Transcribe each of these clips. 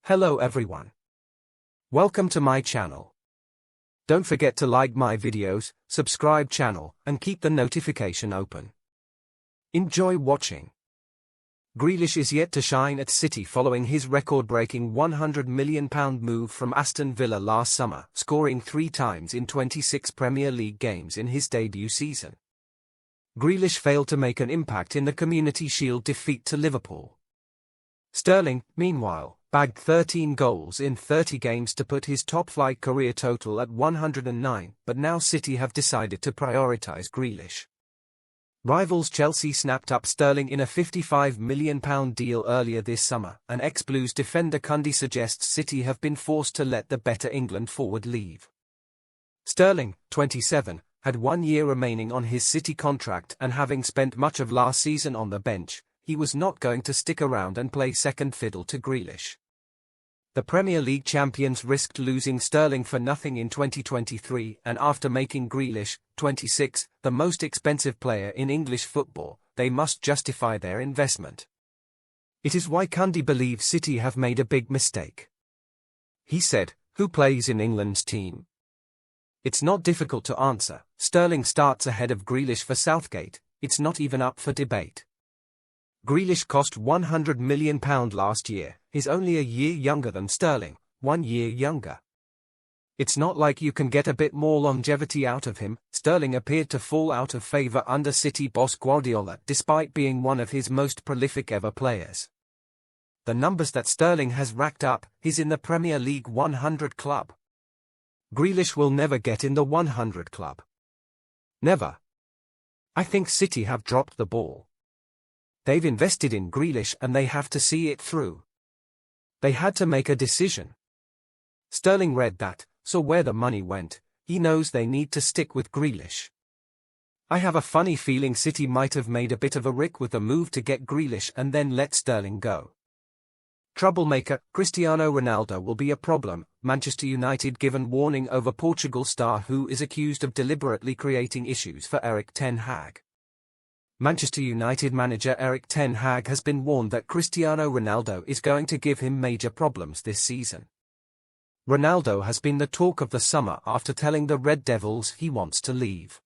Hello everyone. Welcome to my channel. Don't forget to like my videos, subscribe channel, and keep the notification open. Enjoy watching. Grealish is yet to shine at City following his record-breaking £100 million move from Aston Villa last summer, scoring 3 times in 26 Premier League games in his debut season. Grealish failed to make an impact in the Community Shield defeat to Liverpool. Sterling, meanwhile, bagged 13 goals in 30 games to put his top-flight career total at 109, but now City have decided to prioritise Grealish. Rivals Chelsea snapped up Sterling in a £55 million deal earlier this summer, and ex-Blues defender Cundy suggests City have been forced to let the better England forward leave. Sterling, 27, had 1 year remaining on his City contract, and having spent much of last season on the bench, he was not going to stick around and play second fiddle to Grealish. The Premier League champions risked losing Sterling for nothing in 2023, and after making Grealish, 26, the most expensive player in English football, they must justify their investment. It is why Cundy believes City have made a big mistake. He said, "Who plays in England's team?" It's not difficult to answer. Sterling starts ahead of Grealish for Southgate. It's not even up for debate. Grealish cost £100 million last year. He's only a year younger than Sterling, 1 year younger. It's not like you can get a bit more longevity out of him. Sterling appeared to fall out of favour under City boss Guardiola despite being one of his most prolific ever players. The numbers that Sterling has racked up, he's in the Premier League 100 club. Grealish will never get in the 100 club. Never. I think City have dropped the ball. They've invested in Grealish and they have to see it through. They had to make a decision. Sterling read that, saw where the money went. He knows they need to stick with Grealish. I have a funny feeling City might have made a bit of a rick with the move to get Grealish and then let Sterling go. Troublemaker Cristiano Ronaldo will be a problem. Manchester United given warning over Portugal star who is accused of deliberately creating issues for Erik ten Hag. Manchester United manager Erik ten Hag has been warned that Cristiano Ronaldo is going to give him major problems this season. Ronaldo has been the talk of the summer after telling the Red Devils he wants to leave.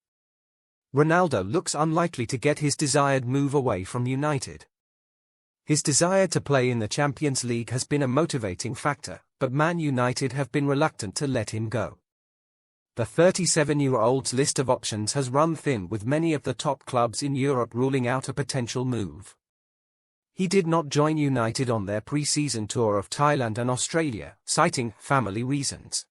Ronaldo looks unlikely to get his desired move away from United. His desire to play in the Champions League has been a motivating factor, but Man United have been reluctant to let him go. The 37-year-old's list of options has run thin, with many of the top clubs in Europe ruling out a potential move. He did not join United on their pre-season tour of Thailand and Australia, citing family reasons.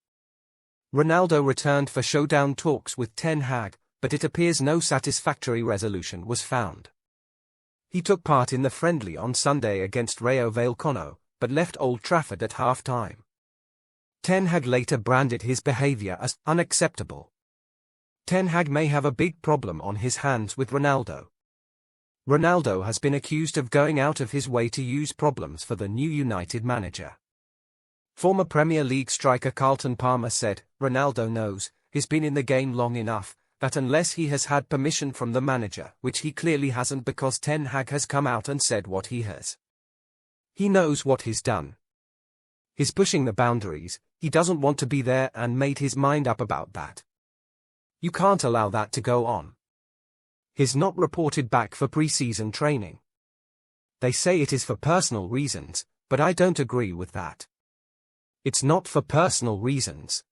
Ronaldo returned for showdown talks with Ten Hag, but it appears no satisfactory resolution was found. He took part in the friendly on Sunday against Rayo Vallecano, but left Old Trafford at half-time. Ten Hag later branded his behaviour as unacceptable. Ten Hag may have a big problem on his hands with Ronaldo. Ronaldo has been accused of going out of his way to use problems for the new United manager. Former Premier League striker Carlton Palmer said, "Ronaldo knows, he's been in the game long enough, that unless he has had permission from the manager, which he clearly hasn't because Ten Hag has come out and said what he has. He knows what he's done. He's pushing the boundaries, he doesn't want to be there and made his mind up about that. You can't allow that to go on." He's not reported back for pre-season training. They say it is for personal reasons, but I don't agree with that. It's not for personal reasons.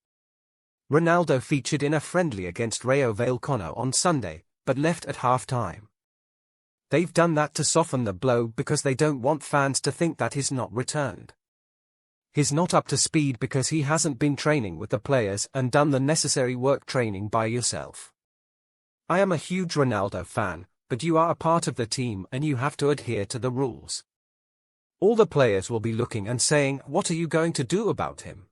Ronaldo featured in a friendly against Rayo Vallecano on Sunday, but left at half-time. They've done that to soften the blow because they don't want fans to think that he's not returned. He's not up to speed because he hasn't been training with the players and done the necessary work training by yourself. I am a huge Ronaldo fan, but you are a part of the team and you have to adhere to the rules. All the players will be looking and saying, "What are you going to do about him?"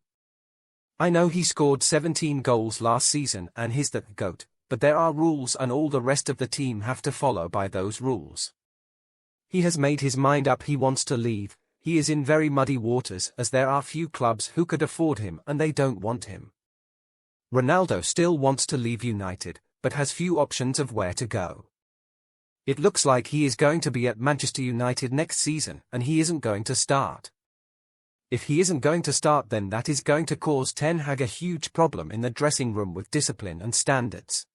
I know he scored 17 goals last season and he's the GOAT, but there are rules and all the rest of the team have to follow by those rules. He has made his mind up, he wants to leave. He is in very muddy waters as there are few clubs who could afford him and they don't want him. Ronaldo still wants to leave United, but has few options of where to go. It looks like he is going to be at Manchester United next season and he isn't going to start. If he isn't going to start, then that is going to cause Ten Hag a huge problem in the dressing room with discipline and standards.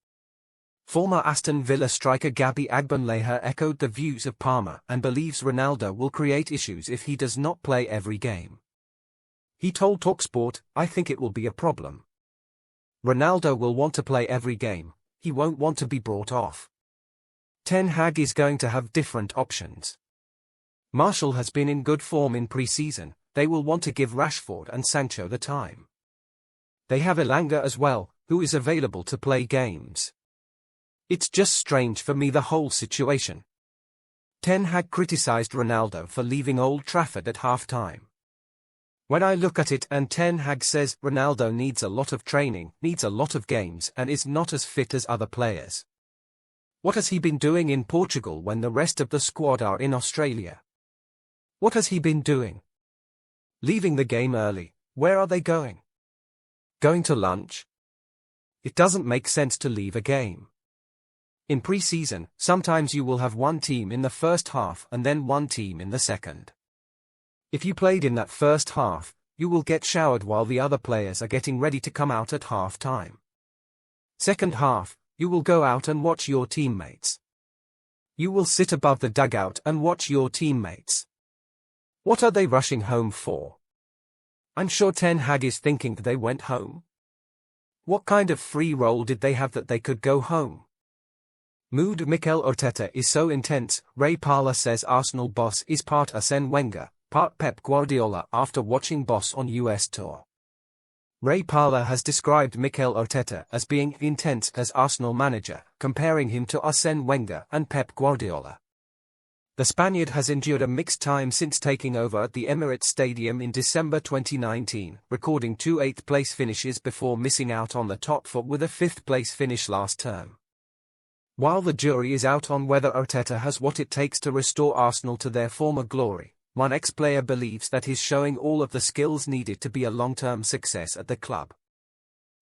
Former Aston Villa striker Gabby Agbonlahor echoed the views of Palmer and believes Ronaldo will create issues if he does not play every game. He told TalkSport, "I think it will be a problem. Ronaldo will want to play every game, he won't want to be brought off. Ten Hag is going to have different options. Martial has been in good form in pre-season, they will want to give Rashford and Sancho the time. They have Elanga as well, who is available to play games. It's just strange for me, the whole situation." Ten Hag criticised Ronaldo for leaving Old Trafford at half-time. "When I look at it and Ten Hag says Ronaldo needs a lot of training, needs a lot of games and is not as fit as other players. What has he been doing in Portugal when the rest of the squad are in Australia? What has he been doing? Leaving the game early, where are they going? Going to lunch? It doesn't make sense to leave a game. In pre-season, sometimes you will have one team in the first half and then one team in the second. If you played in that first half, you will get showered while the other players are getting ready to come out at half-time. Second half, you will go out and watch your teammates. You will sit above the dugout and watch your teammates. What are they rushing home for? I'm sure Ten Hag is thinking they went home. What kind of free roll did they have that they could go home? Mood Mikel Arteta is so intense, Ray Parlour says Arsenal boss is part Arsene Wenger, part Pep Guardiola after watching Boss on US tour. Ray Parlour has described Mikel Arteta as being intense as Arsenal manager, comparing him to Arsene Wenger and Pep Guardiola. The Spaniard has endured a mixed time since taking over at the Emirates Stadium in December 2019, recording 2 8th-place finishes before missing out on the top four with a 5th-place finish last term. While the jury is out on whether Arteta has what it takes to restore Arsenal to their former glory, one ex-player believes that he's showing all of the skills needed to be a long-term success at the club.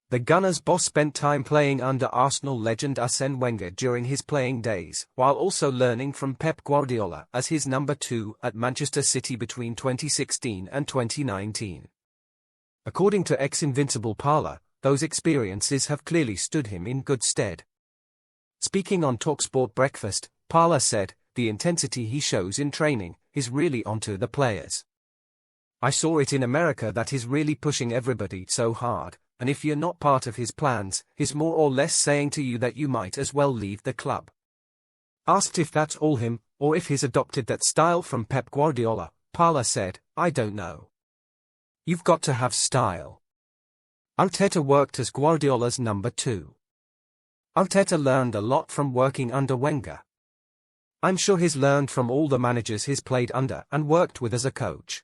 The Gunners' boss spent time playing under Arsenal legend Arsene Wenger during his playing days, while also learning from Pep Guardiola as his number 2 at Manchester City between 2016 and 2019. According to ex-Invincible Parlour, those experiences have clearly stood him in good stead. Speaking on TalkSport Breakfast, Parlour said, "The intensity he shows in training is really onto the players. I saw it in America that he's really pushing everybody so hard, and if you're not part of his plans, he's more or less saying to you that you might as well leave the club." Asked if that's all him, or if he's adopted that style from Pep Guardiola, Parlour said, "I don't know. You've got to have style." Arteta worked as Guardiola's number 2. Arteta learned a lot from working under Wenger. I'm sure he's learned from all the managers he's played under and worked with as a coach.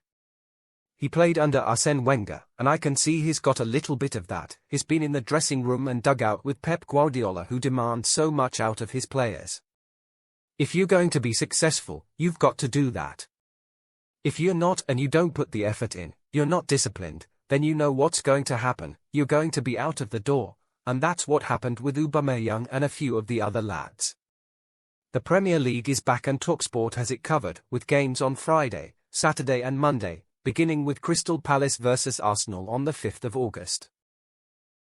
He played under Arsene Wenger, and I can see he's got a little bit of that. He's been in the dressing room and dugout with Pep Guardiola, who demands so much out of his players. If you're going to be successful, you've got to do that. If you're not and you don't put the effort in, you're not disciplined, then you know what's going to happen, you're going to be out of the door, and that's what happened with Aubameyang and a few of the other lads. The Premier League is back and TalkSport has it covered, with games on Friday, Saturday and Monday, beginning with Crystal Palace vs Arsenal on the 5th of August.